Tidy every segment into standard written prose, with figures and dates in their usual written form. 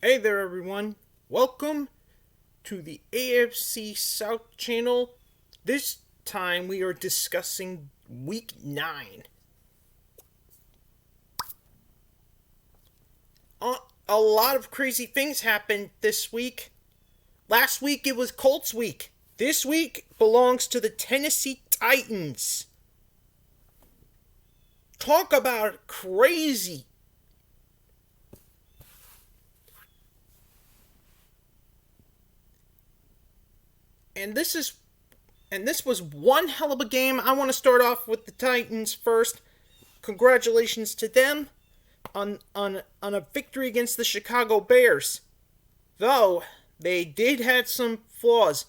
Hey there, everyone. Welcome to the AFC South channel. This time we are discussing Week 9. A lot of crazy things happened this week. Last week it was Colts week. This week belongs to the Tennessee Titans. Talk about crazy. And this was one hell of a game. I want to start off with the Titans first. Congratulations to them on a victory against the Chicago Bears. Though they did have some flaws.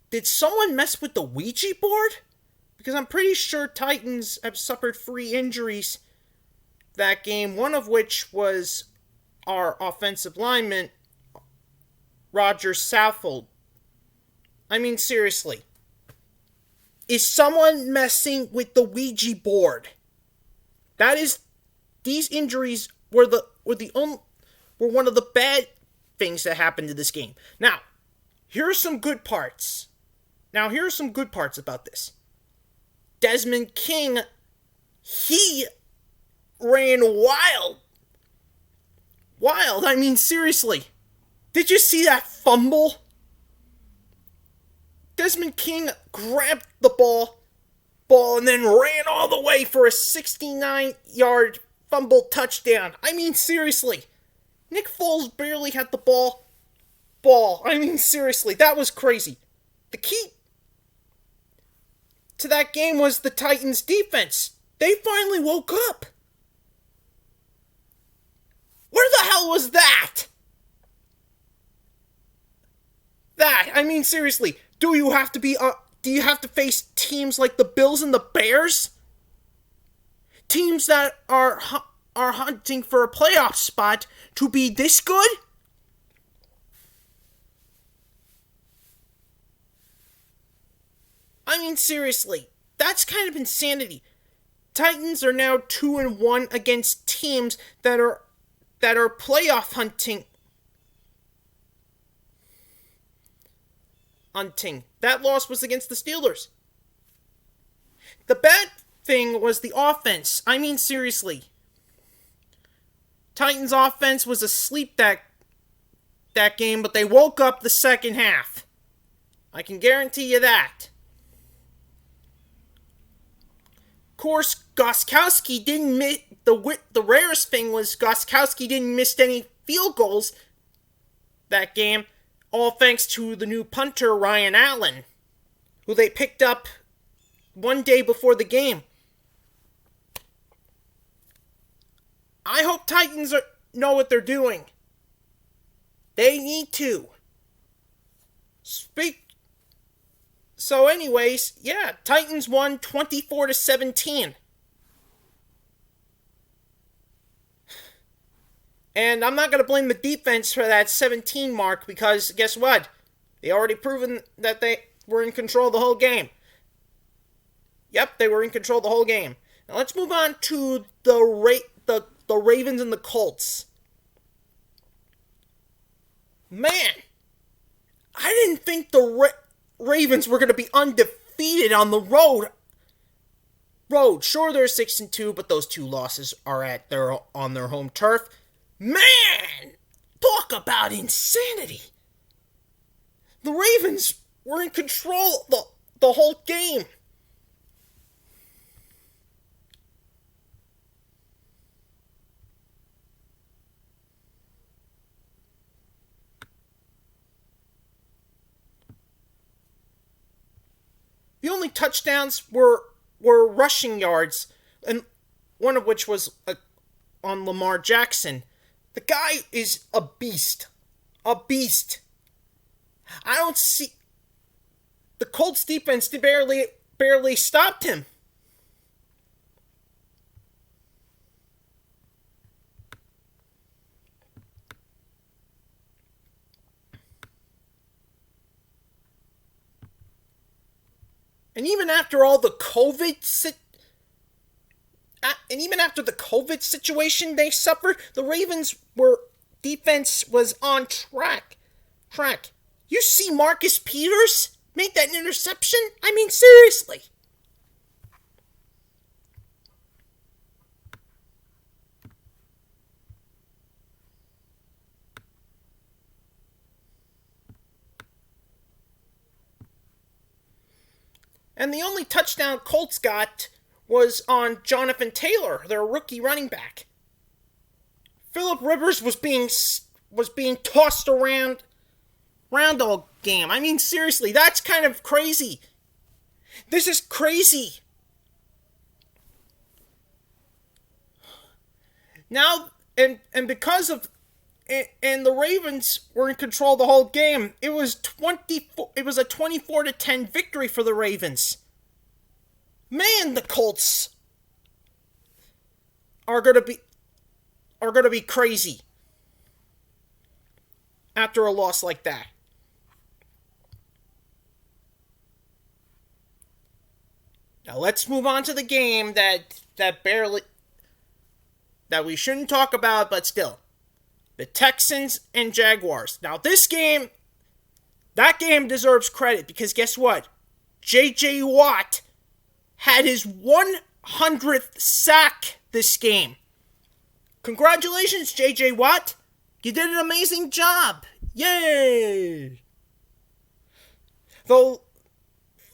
Did someone mess with the Ouija board? Because I'm pretty sure Titans have suffered 3 injuries that game, one of which was our offensive lineman, Roger Saffold. I mean, seriously. Is someone messing with the Ouija board? These injuries were one of the bad things that happened to this game. Now, here are some good parts. About this. Desmond King, he ran wild. I mean, seriously. Did you see that fumble? Desmond King grabbed the ball and then ran all the way for a 69-yard fumble touchdown. I mean, seriously. Nick Foles barely had the ball. I mean, seriously, that was crazy. The key to that game was the Titans' defense. They finally woke up. Where the hell was that? I mean, seriously. Do you have to face teams like the Bills and the Bears? Teams that are hunting for a playoff spot to be this good? I mean, seriously, that's kind of insanity. Titans are now 2-1 against teams that are playoff hunting. That loss was against the Steelers. The bad thing was the offense. I mean, seriously. Titans offense was asleep that game, but they woke up the second half. I can guarantee you that. Of course, Gostkowski didn't miss. The rarest thing was Gostkowski didn't miss any field goals that game. All thanks to the new punter, Ryan Allen, who they picked up one day before the game. I hope Titans know what they're doing. They need to. So anyways, yeah, Titans won 24-17. And I'm not going to blame the defense for that 17 mark because guess what? They already proven that they were in control the whole game. Yep, they were in control the whole game. Now let's move on to the Ravens and the Colts. Man, I didn't think the Ravens were going to be undefeated on the road. Sure, they're 6-2, but those 2 losses are on their home turf. Man, talk about insanity. The Ravens were in control the whole game. The only touchdowns were rushing yards, and one of which was on Lamar Jackson. The guy is a beast. I don't see. The Colts defense barely stopped him. And even after all the COVID situation they suffered, the Ravens were defense was on track. You see Marcus Peters make that interception? I mean, seriously. And the only touchdown Colts got was on Jonathan Taylor, their rookie running back. Phillip Rivers was being tossed around all game. I mean, seriously, that's kind of crazy. This is crazy. Now, and because of, and the Ravens were in control the whole game. It was a 24-10 victory for the Ravens. Man, the Colts are gonna be crazy after a loss like that. Now let's move on to the game that we shouldn't talk about, but still. The Texans and Jaguars. Now that game deserves credit because guess what? J.J. Watt had his 100th sack this game. Congratulations, J.J. Watt. You did an amazing job. Yay! Though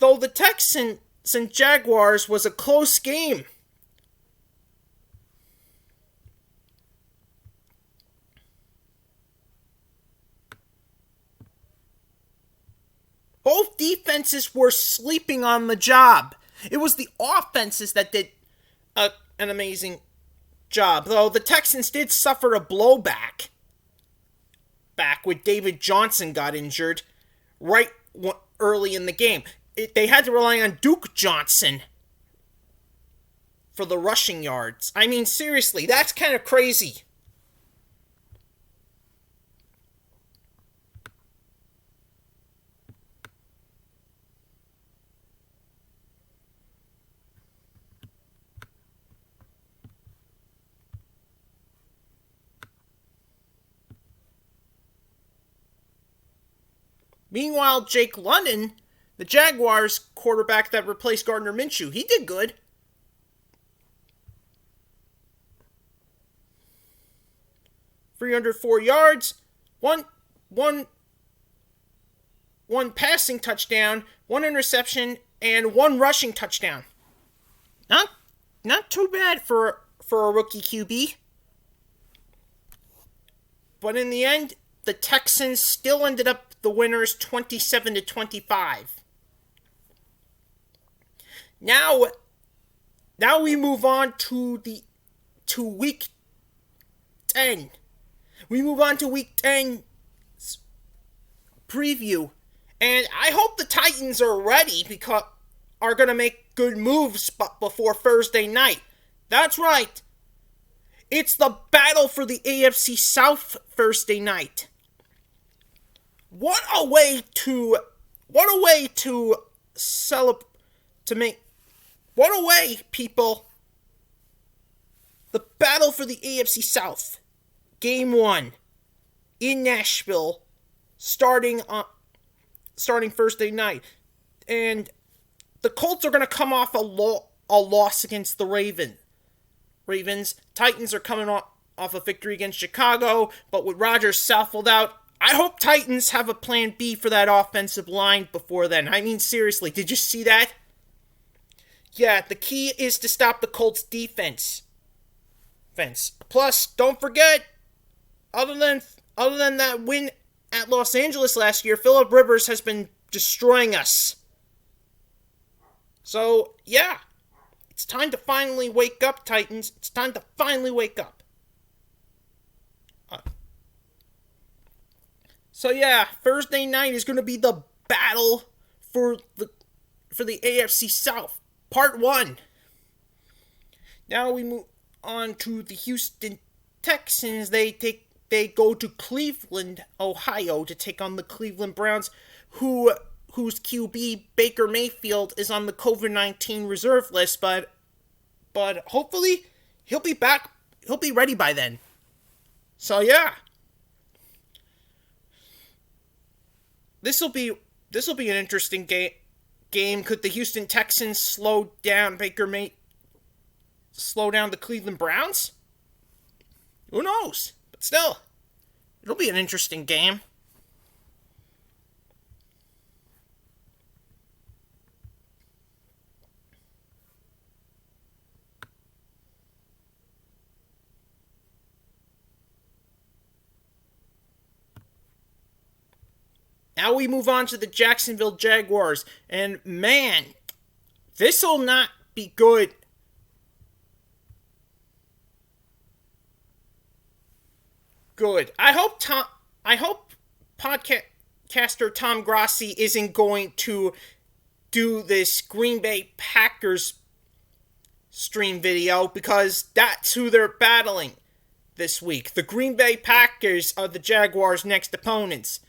the Texans and Jaguars was a close game. Both defenses were sleeping on the job. It was the offenses that did an amazing job. Though the Texans did suffer a blowback when David Johnson got injured right early in the game. They had to rely on Duke Johnson for the rushing yards. I mean, seriously, that's kind of crazy. Meanwhile, Jake London, the Jaguars quarterback that replaced Gardner Minshew, he did good. .304 yards, one passing touchdown, one interception, and one rushing touchdown. Not too bad for a rookie QB. But in the end, the Texans still ended up the winners 27-25. Now we move on to week 10. We move on to week 10 preview. And I hope the Titans are ready because are going to make good moves before Thursday night. That's right. It's the battle for the AFC South Thursday night. What a way to celebrate, what a way, people. The battle for the AFC South. Game 1 in Nashville, starting Thursday night. And the Colts are going to come off a loss against the Ravens. Titans are coming off a victory against Chicago, but with Rodgers Southfield out, I hope Titans have a plan B for that offensive line before then. I mean, seriously, did you see that? Yeah, the key is to stop the Colts' defense. Plus, don't forget, other than that win at Los Angeles last year, Phillip Rivers has been destroying us. So, yeah, it's time to finally wake up, Titans. It's time to finally wake up. So yeah, Thursday night is going to be the battle for the AFC South, Part 1. Now we move on to the Houston Texans. They go to Cleveland, Ohio, to take on the Cleveland Browns, whose QB Baker Mayfield is on the COVID-19 reserve list, but hopefully he'll be back. He'll be ready by then. So yeah. This will be an interesting game. Could the Houston Texans slow down slow down the Cleveland Browns? Who knows? But still, it'll be an interesting game. Now we move on to the Jacksonville Jaguars. And man, this'll not be good. Good. I hope podcaster Tom Grossi isn't going to do this Green Bay Packers stream video, because that's who they're battling this week. The Green Bay Packers are the Jaguars' next opponents.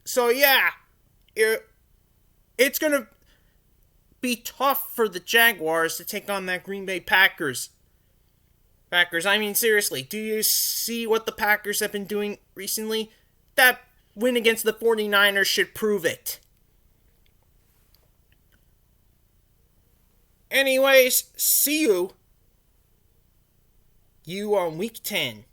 So yeah, it's going to be tough for the Jaguars to take on that Green Bay Packers. I mean, seriously, do you see what the Packers have been doing recently? That win against the 49ers should prove it. Anyways, see you on week 10.